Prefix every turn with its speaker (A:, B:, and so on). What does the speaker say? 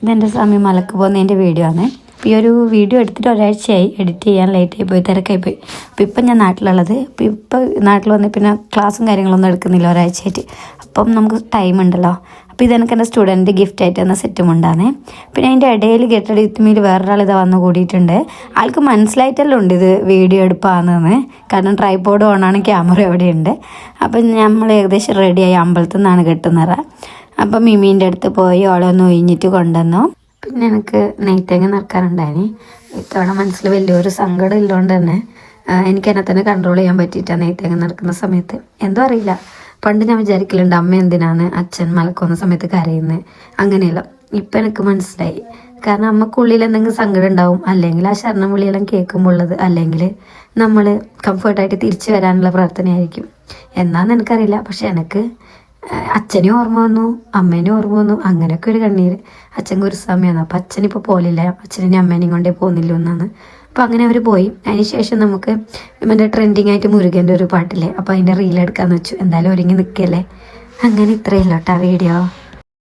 A: ഇതെൻ്റെ സമയം മലക്ക് പോകുന്നതിൻ്റെ വീഡിയോ ആണ്. അപ്പോൾ ഈ ഒരു വീഡിയോ എടുത്തിട്ട് ഒരാഴ്ചയായി, എഡിറ്റ് ചെയ്യാൻ ലേറ്റായി പോയി, തിരക്കായി പോയി. അപ്പോൾ ഇപ്പം ഞാൻ നാട്ടിലുള്ളത്. അപ്പോൾ ഇപ്പോൾ നാട്ടിൽ വന്ന് പിന്നെ ക്ലാസ്സും കാര്യങ്ങളൊന്നും എടുക്കുന്നില്ല ഒരാഴ്ചയായിട്ട്. അപ്പം നമുക്ക് ടൈം ഉണ്ടല്ലോ. അപ്പോൾ ഇതെനിക്ക് എൻ്റെ സ്റ്റുഡൻറ്റ് ഗിഫ്റ്റ് ആയിട്ട് തന്ന സെറ്റും ഉണ്ടാകുന്നേ. പിന്നെ അതിൻ്റെ ഇടയിൽ ഗെറ്റടിത്തുമ്മിൽ വേറൊരാൾ ഇത് വന്ന് കൂടിയിട്ടുണ്ട്. ആൾക്ക് മനസ്സിലായിട്ടല്ലോ ഉണ്ട് ഇത് വീഡിയോ എടുപ്പാണെന്ന്. കാരണം ട്രൈപോഡ് ഓണാണ്, ക്യാമറ എവിടെയുണ്ട്. അപ്പം നമ്മൾ ഏകദേശം റെഡിയായി. അമ്പലത്തിൽ നിന്നാണ് കെട്ടുന്നത്. അപ്പം മിമീൻ്റെ അടുത്ത് പോയി ഓളൊന്ന് ഒഴിഞ്ഞിട്ട് കൊണ്ടുവന്നു. പിന്നെ എനിക്ക് നെയ്ത്തേങ്ങ നിറക്കാറുണ്ടായിന്. ഇത്തവണ മനസ്സിൽ വലിയൊരു സങ്കടം ഇല്ലോണ്ട് തന്നെ എനിക്ക് എന്നെ തന്നെ കൺട്രോൾ ചെയ്യാൻ പറ്റിയിട്ടാണ് നെയ്ത്തേങ്ങ നിറക്കുന്ന സമയത്ത്. എന്തോ അറിയില്ല, പണ്ട് ഞാൻ വിചാരിക്കലുണ്ട് അമ്മ എന്തിനാണ് അച്ഛൻ മലക്കുന്ന സമയത്ത് കരയുന്നത്, അങ്ങനെയല്ല. ഇപ്പം എനിക്ക് മനസ്സിലായി. കാരണം അമ്മക്കുള്ളിൽ എന്തെങ്കിലും സങ്കടം ഉണ്ടാവും, അല്ലെങ്കിൽ ആ ശരണം വിളിയെല്ലാം കേൾക്കുമ്പോൾ ഉള്ളത്, അല്ലെങ്കിൽ നമ്മൾ കംഫർട്ടായിട്ട് തിരിച്ചു വരാനുള്ള പ്രാർത്ഥനയായിരിക്കും. എന്നാന്ന് എനിക്കറിയില്ല. പക്ഷെ എനിക്ക് അച്ഛനും ഓർമ്മ വന്നു, അമ്മേനും ഓർമ്മ വന്നു. അങ്ങനെയൊക്കെ ഒരു കണ്ണീര്. അച്ഛൻ ഗുരുസ്വാമിയാണ്. അപ്പം അച്ഛനിപ്പോൾ പോലില്ല, അച്ഛനും അമ്മേനെയും കൊണ്ടേ പോകുന്നില്ല എന്നാണ്. അപ്പോൾ അങ്ങനെ അവർ പോയി. അതിന് ശേഷം നമുക്ക് മറ്റേ ട്രെൻഡിങ് ആയിട്ട് മുരുകൻ്റെ ഒരു പാട്ടില്ലേ, അപ്പോൾ അതിൻ്റെ റീൽ എടുക്കാമെന്ന് വെച്ചു. എന്തായാലും ഒരുങ്ങി നിൽക്കല്ലേ. അങ്ങനെ ഇത്രയല്ലോ കേട്ടോ വീഡിയോ.